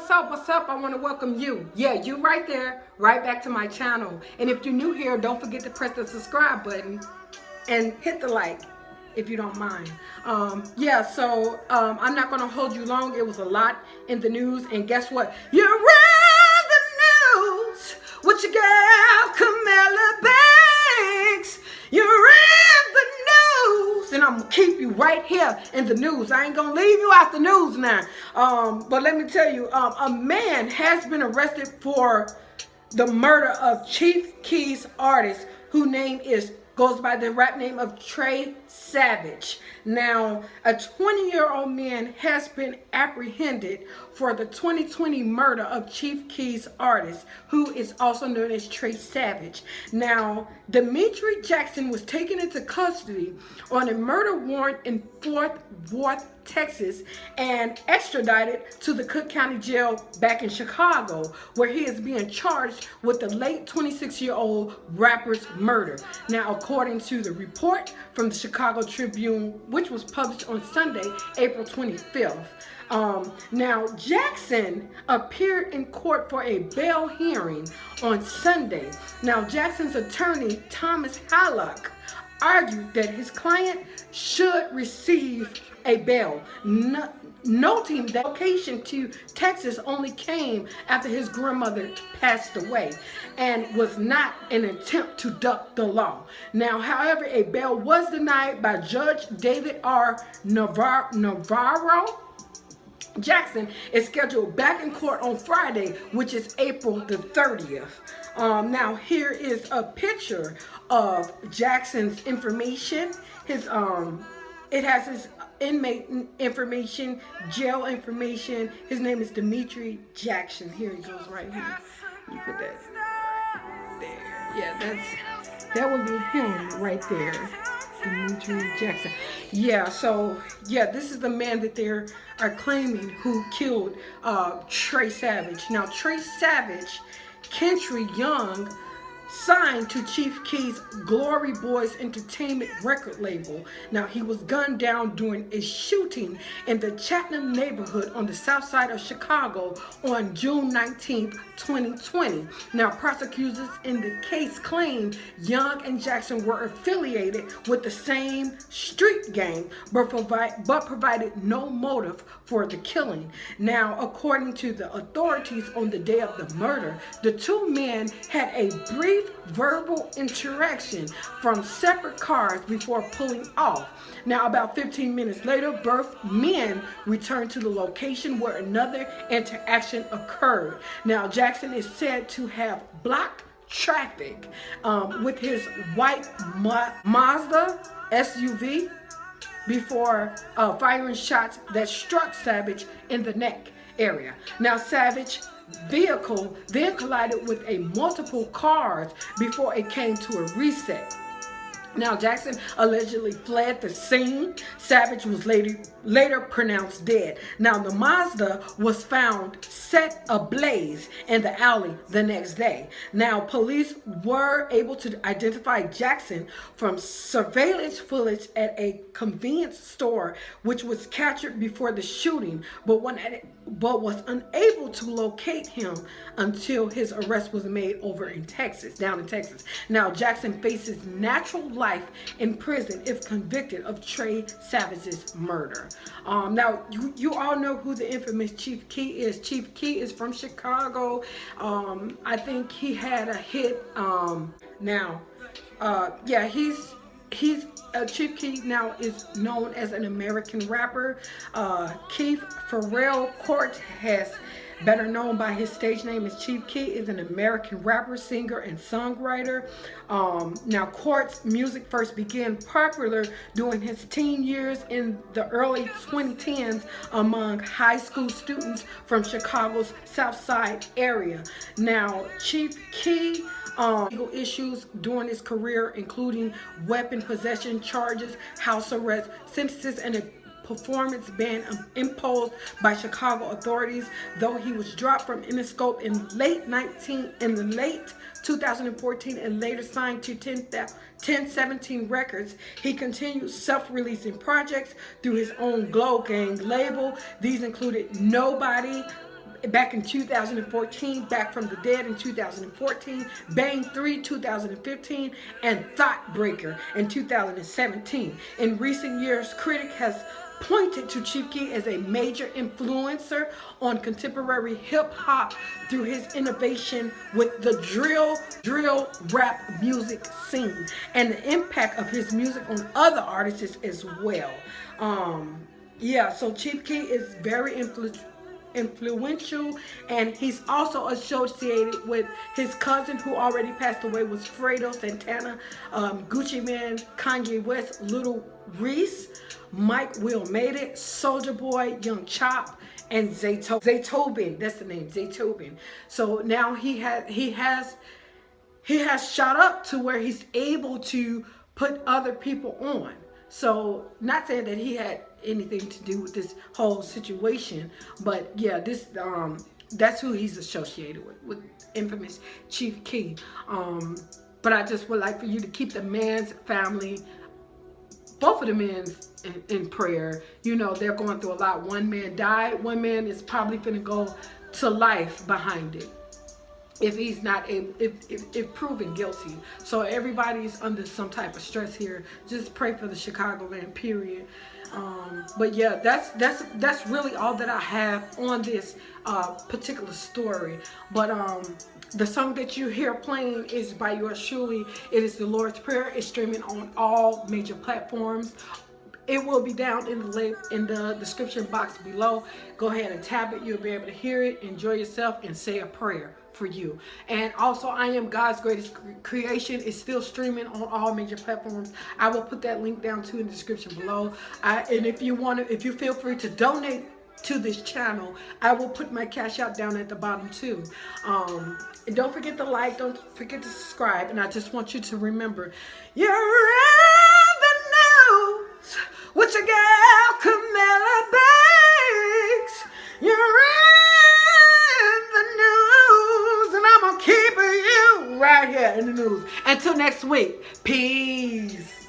what's up? What's up? I want to welcome you. Yeah, you right there, right back to my channel. And if you're new here, don't forget to press the subscribe button and hit the like if you don't mind. I'm not going to hold you long. It was a lot in the news. And guess what? You're in the news with your girl, KarmalaBates. You're in the news. And I'm going to keep you right here in the news. I ain't going to leave you out the news now. But let me tell you, a man has been arrested for the murder of Chief Keef's artist, whose name goes by the rap name of Trey Savage. Now, a 20-year-old man has been apprehended for the 2020 murder of Chief Keef's artist, who is also known as Trey Savage. Now, Demetri Jackson was taken into custody on a murder warrant in Fort Worth, Texas, and extradited to the Cook County Jail back in Chicago, where he is being charged with the late 26-year-old rapper's murder. Now, according to the report from the Chicago Tribune, which was published on Sunday, April 25th. Now, Jackson appeared in court for a bail hearing on Sunday. Now, Jackson's attorney, Thomas Hallock, argued that his client should receive a bail, noting that location to Texas only came after his grandmother passed away and was not an attempt to duck the law. Now, however, a bail was denied by Judge David R. Navarro. Jackson is scheduled back in court on Friday, which is April the 30th. Now, here is a picture of Jackson's information. It has his inmate information, jail information. His name is Demetri Jackson. Here he goes right here. You put that right there. Yeah, that would be him right there. Demetri Jackson. Yeah, this is the man that they are claiming who killed Trey Savage. Now, Trey Savage, Kentry Young, signed to Chief Keef's Glory Boys Entertainment record label. Now, he was gunned down during a shooting in the Chatham neighborhood on the south side of Chicago on June 19th, 2020. Now, prosecutors in the case claim Young and Jackson were affiliated with the same street gang, but provided no motive for the killing. Now, according to the authorities, on the day of the murder, the two men had a brief verbal interaction from separate cars before pulling off. Now, about 15 minutes later, both men returned to the location where another interaction occurred. Now, Jackson is said to have blocked traffic with his white Mazda SUV before firing shots that struck Savage in the neck area. Now, Savage vehicle then collided with multiple cars before it came to a reset. Now, Jackson allegedly fled the scene. Savage was later pronounced dead. Now, the Mazda was found set ablaze in the alley the next day. Now, police were able to identify Jackson from surveillance footage at a convenience store, which was captured before the shooting, but was unable to locate him until his arrest was made down in Texas. Now, Jackson faces natural life in prison if convicted of Trey Savage's murder. Now, you all know who the infamous Chief Keef is. Chief Keef is from Chicago. I think he had a hit. Chief Keef now is known as an American rapper. Keef Pharrell Court, better known by his stage name as Chief Keef, is an American rapper, singer, and songwriter. Now, Court's music first began popular during his teen years in the early 2010s among high school students from Chicago's South Side area. Now, Chief Keef legal issues during his career, including weapon possession charges, house arrest, sentences, and a performance ban imposed by Chicago authorities. Though he was dropped from Interscope in late 2014 and later signed to 1017 Records, he continued self-releasing projects through his own Glow Gang label. These included Nobody, back in 2014, Back from the Dead in 2014, Bang 3 2015, and Thought Breaker in 2017. In recent years, critic has pointed to Chief Keef as a major influencer on contemporary hip hop through his innovation with the drill rap music scene and the impact of his music on other artists as well. Yeah, so Chief Keef is very influential, and he's also associated with his cousin who already passed away, was Fredo Santana, Gucci Man, Kanye West, Little Reese, Mike Will Made It, Soldier Boy, Young Chop, and Zaytoven. That's the name, Zaytoven. So now he has shot up to where he's able to put other people on. So, not saying that he had anything to do with this whole situation, but yeah, this that's who he's associated with infamous Chief Keef. But I just would like for you to keep the man's family, both of the men's, in prayer. You know, they're going through a lot. One man died. One man is probably finna go to life behind it, if he's not able, if proven guilty. So everybody's under some type of stress here. Just pray for the Chicagoland, period. But yeah, that's really all that I have on this particular story. But the song that you hear playing is by yours truly. It is The Lord's Prayer. It's streaming on all major platforms. It will be down in the description box below. Go ahead and tap it. You'll be able to hear it, enjoy yourself, and say a prayer for you. And also, I Am God's Greatest Creation is still streaming on all major platforms. I will put that link down too in the description below. And if you feel free to donate to this channel, I will put my cash out down at the bottom too. And don't forget to like, don't forget to subscribe. And I just want you to remember, you're in the news with your girl KarmalaBates. You're in the news, and I'm gonna keep you right here in the news. Until next week, peace.